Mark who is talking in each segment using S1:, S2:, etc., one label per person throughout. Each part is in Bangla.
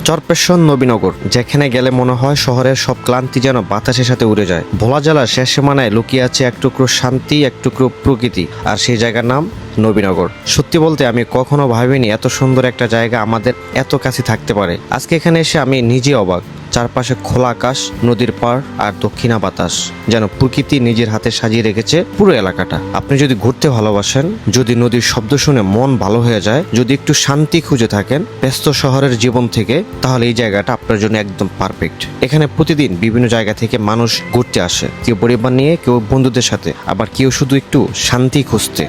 S1: চরপেশন নবীনগর, যেখানে গেলে মনে হয় শহরের সব ক্লান্তি যেন বাতাসের সাথে উড়ে যায়। ভোলা জেলার শেষ সীমানায় লুকিয়ে আছে এক টুকরো শান্তি, এক টুকরো প্রকৃতি, আর সেই জায়গার নাম নবীনগর। সত্যি বলতে আমি কখনো ভাবিনি এত সুন্দর একটা জায়গা আমাদের এত কাছে থাকতে পারে। আজকে এখানে এসে আমি নিজে অবাক। চারপাশে খোলা আকাশ, নদীর পাড় আর দক্ষিণা বাতাস, যেন প্রকৃতি নিজের হাতে সাজিয়ে রেখেছে পুরো এলাকাটা। আপনি যদি ঘুরতে ভালোবাসেন, যদি নদীর শব্দ শুনে মন ভালো হয়ে যায়, যদি একটু শান্তি খুঁজে থাকেন ব্যস্ত শহরের জীবন থেকে, তাহলে এই জায়গাটা আপনার জন্য একদম পারফেক্ট। এখানে প্রতিদিন বিভিন্ন জায়গা থেকে মানুষ ঘুরতে আসে, কেউ পরিবার নিয়ে, কেউ বন্ধুদের সাথে, আবার কেউ শুধু একটু শান্তি খুঁজতে।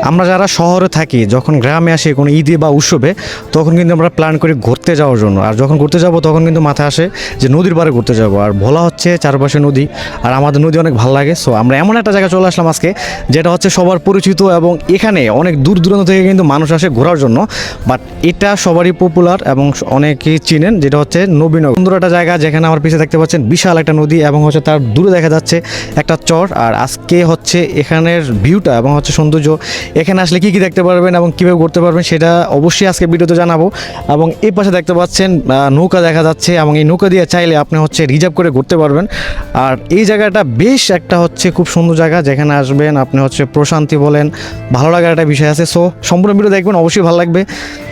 S2: আমরা যারা শহরে থাকি, যখন গ্রামে আসি কোনো ঈদে বা উৎসবে, তখন কিন্তু আমরা প্ল্যান করি ঘুরতে যাওয়ার জন্য। আর যখন ঘুরতে যাব তখন কিন্তু মাথায় আসে যে নদীর পাড়ে ঘুরতে যাব। আর ভোলা হচ্ছে চারপাশে নদী, আর আমাদের নদী অনেক ভালো লাগে। সো আমরা এমন একটা জায়গায় চলে আসলাম আজকে, যেটা হচ্ছে সবার পরিচিত, এবং এখানে অনেক দূর দূরান্ত থেকে কিন্তু মানুষ আসে ঘোরার জন্য। বাট এটা সবারই পপুলার এবং অনেকেই চিনেন, যেটা হচ্ছে নবীনগর। সুন্দর একটা জায়গা, যেখানে আমার পিছিয়ে দেখতে পাচ্ছেন বিশাল একটা নদী, এবং হচ্ছে তার দূরে দেখা যাচ্ছে একটা চর। আর আজকে হচ্ছে এখানের ভিউটা এবং হচ্ছে সৌন্দর্য, এখানে আসলে কী কী দেখতে পারবেন এবং কীভাবে করতে পারবেন সেটা অবশ্যই আজকে ভিডিওতে জানাবো। এবং এই পাশে দেখতে পাচ্ছেন নৌকা দেখা যাচ্ছে, এবং এই নৌকা দিয়ে চাইলে আপনি হচ্ছে রিজার্ভ করে ঘুরতে পারবেন। আর এই জায়গাটা বেশ একটা হচ্ছে খুব সুন্দর জায়গা, যেখানে আসবেন আপনি হচ্ছে প্রশান্তি বলেন, ভালো লাগার একটা বিষয় আছে। সো সম্পূর্ণ ভিডিও দেখবেন, অবশ্যই ভালো লাগবে।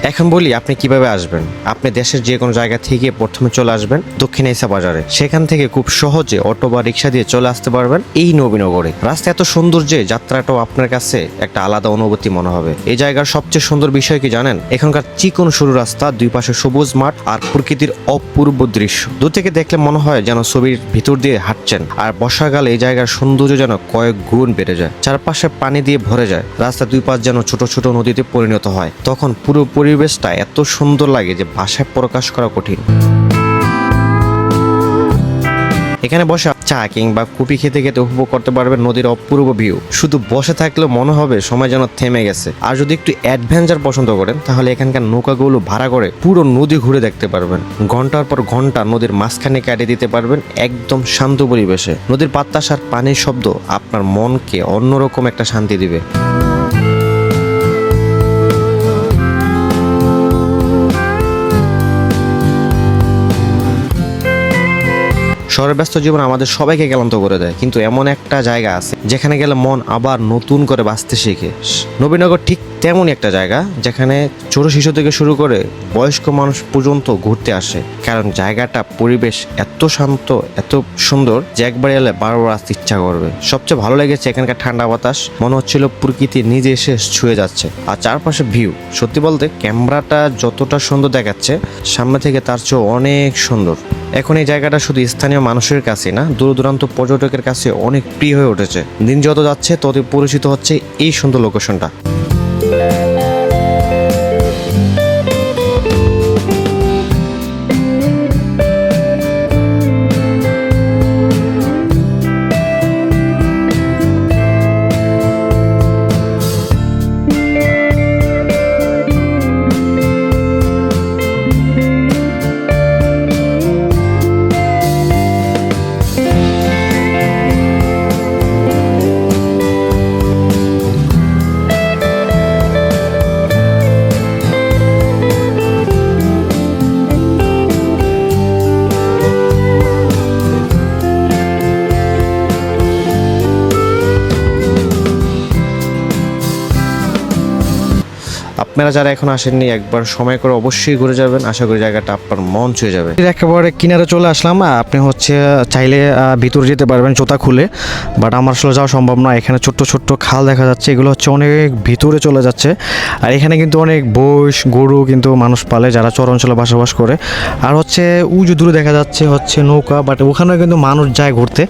S1: এখন বলি আপনি কিভাবে আসবেন। আপনি দেশের যে কোনো জায়গা থেকে প্রথমে চলে আসবেন দক্ষিণ এশিয়া বাজারে। সেখান থেকে খুব সহজে অটো বা রিক্সা দিয়ে চলে আসতে পারবেন এই নবীনগরে। রাস্তা এত সুন্দর যে যাত্রাটাও আপনার কাছে একটা আলাদা অনুভূতি মনে হবে। এই জায়গার সবচেয়ে সুন্দর বিষয় কি জানেন? এখানকার চিকন সরু রাস্তা, দুই পাশে সবুজ মাঠ আর প্রকৃতির অপূর্ব দৃশ্য। দূর থেকে দেখলে মনে হয় যেন ছবির ভিতর দিয়ে হাঁটছেন। আর বর্ষাকালে এই জায়গার সৌন্দর্য যেন কয়েক গুণ বেড়ে যায়। চারপাশে পানি দিয়ে ভরে যায়, রাস্তা দুই পাশ যেন ছোট ছোট নদীতে পরিণত হয়। তখন পুরো পরিবেশটা এত সুন্দর লাগে যে ভাষায় প্রকাশ করা কঠিন। এখানে বসে চা কিংবা কফি খেতে খেতে উপভোগ করতে পারবেন নদীর অপূর্ব ভিউ। শুধু বসে থাকলেও মনে হবে সময় যেন থেমে গেছে। আর যদি একটু অ্যাডভেঞ্চার পছন্দ করেন, তাহলে এখানকার নৌকাগুলো ভাড়া করে পুরো নদী ঘুরে দেখতে পারবেন। ঘন্টার পর ঘন্টা নদীর মাঝখানে কাটিয়ে দিতে পারবেন একদম শান্ত পরিবেশে। নদীর বাতাস আর পানির শব্দ আপনার মনকে অন্যরকম একটা শান্তি দিবে। শহরের ব্যস্ত জীবন আমাদের সবাইকে ক্লান্ত করে দেয়, কিন্তু এমন একটা জায়গা আছে যেখানে গেলে মন আবার নতুন করে বাঁচতে শিখে। নবীনগর ঠিক তেমনই একটা জায়গা, যেখানে ছোট শিশু থেকে শুরু করে বয়স্ক মানুষ পর্যন্ত ঘুরতে আসে। কারণ জায়গাটা পরিবেশ এত শান্ত, এত সুন্দর যে একবার এলে বারবার আসতে ইচ্ছা করবে। সবচেয়ে ভালো লেগেছে এখানকার ঠান্ডা বাতাস, মনে হচ্ছিল প্রকৃতি নিজে এসে ছুঁয়ে যাচ্ছে। আর চারপাশে ভিউ, সত্যি বলতে ক্যামেরাটা যতটা সুন্দর দেখাচ্ছে, সামনে থেকে তার চেয়ে অনেক সুন্দর। এখন এই জায়গাটা শুধু স্থানীয় মানুষের কাছে না, দূর দূরান্ত পর্যটকের কাছে অনেক প্রিয় হয়ে উঠেছে। দিন যত যাচ্ছে তত পরিচিত হচ্ছে এই সুন্দর লোকেশনটা। আপনারা যারা এখন আসেননি, একবার সময় করে অবশ্যই ঘুরে যাবেন। আশা করি জায়গাটা আপনার মন ছুঁয়ে যাবে।
S2: একেবারে কিনারে চলে আসলাম। আপনি হচ্ছে চাইলে ভিতরে যেতে পারবেন জুতা খুলে, বাট আমার আসলে যাওয়া সম্ভব না। এখানে ছোট্ট ছোট্ট খাল দেখা যাচ্ছে, এগুলো হচ্ছে অনেক ভিতরে চলে যাচ্ছে। আর এখানে কিন্তু অনেক বৈশ গরু কিন্তু মানুষ পালে, যারা চর অঞ্চলে বসবাস করে। আর হচ্ছে উঁচু দূরে দেখা যাচ্ছে হচ্ছে নৌকা, বাট ওখানেও কিন্তু মানুষ যায় ঘুরতে।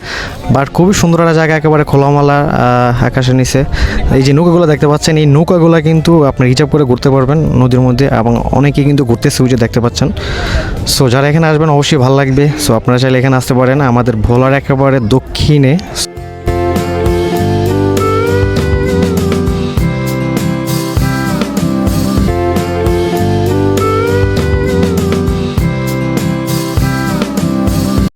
S2: বাট খুবই সুন্দর একটা জায়গা, একেবারে খোলামেলা আকাশের নিচে। এই যে নৌকাগুলো দেখতে পাচ্ছেন, এই নৌকাগুলো কিন্তু আপনি রিজার্ভ করে ঘুরতে পারবেন নদীর মধ্যে, এবং অনেকেই কিন্তু ঘুরতেছে, ওই যে দেখতে পাচ্ছেন। সো যারা এখানে আসবেন অবশ্যই ভালো লাগবে। সো আপনারা চাইলে এখানে আসতে পারেন, আমাদের ভোলার একেবারে দক্ষিণে।